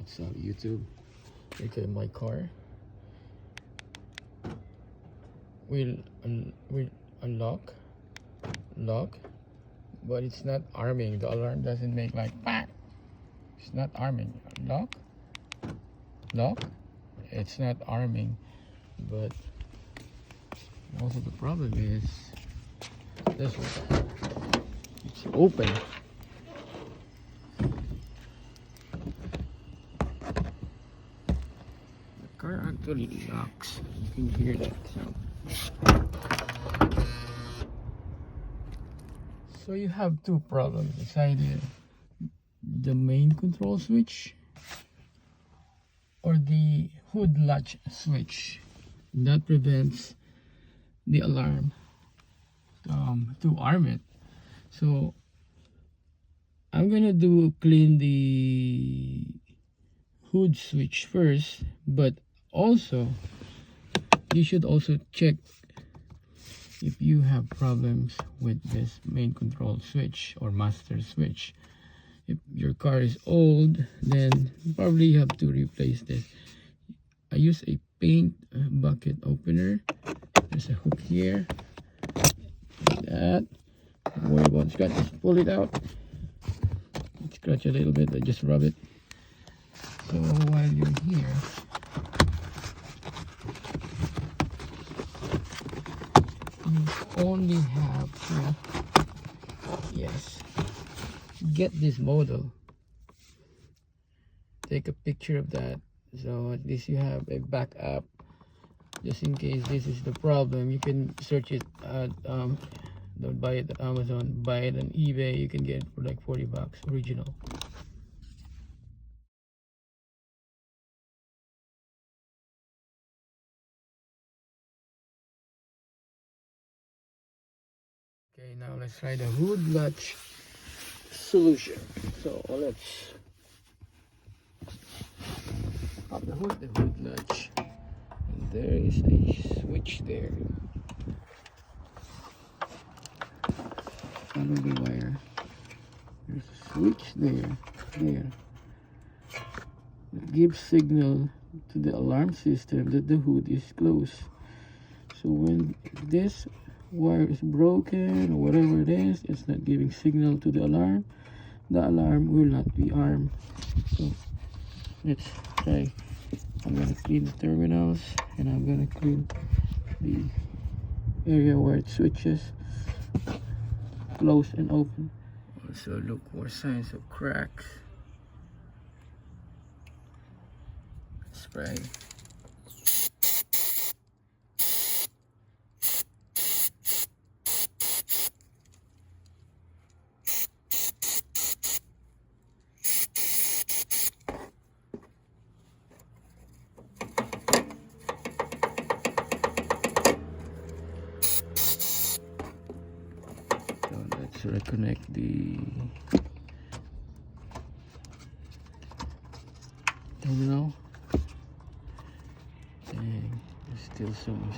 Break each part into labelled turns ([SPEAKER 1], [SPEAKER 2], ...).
[SPEAKER 1] What's up, YouTube? Okay, my car will unlock, lock, but it's not arming. The alarm doesn't make like bang. It's not arming. Lock, lock. It's not arming, but also the problem is this one. It's open. Car actually locks. You can hear that sound. So you have two problems. It's either the main control switch or the hood latch switch. That prevents the alarm to arm it. So I'm gonna clean the hood switch first, but also you should also check if you have problems with this main control switch or master switch. If your car is old, then you probably have to replace this. I use a paint bucket opener. There's a hook here, like that. Don't worry about scratch, just pull it out. Scratch a little bit, but just rub it. So while you're here, you only have to, yes, get this model. Take a picture of that, so at least you have a backup, just in case this is the problem. You can search it at don't buy it at Amazon, buy it on eBay. You can get it for like 40 bucks original. Okay, now let's try the hood latch solution. So let's pop the hood latch, and there is a switch there. Follow the wire. There's a switch there. It gives signal to the alarm system that the hood is closed. So when this wire is broken or whatever it is, it's not giving signal to the alarm. The alarm will not be armed. So let's try. I'm gonna clean the terminals, and I'm gonna clean the area where it switches close and open. Also look for signs of cracks. Spray. So let's reconnect the terminal. And there's still some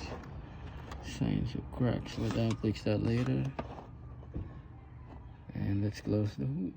[SPEAKER 1] signs of cracks, but I'll fix that later. And let's close the hood.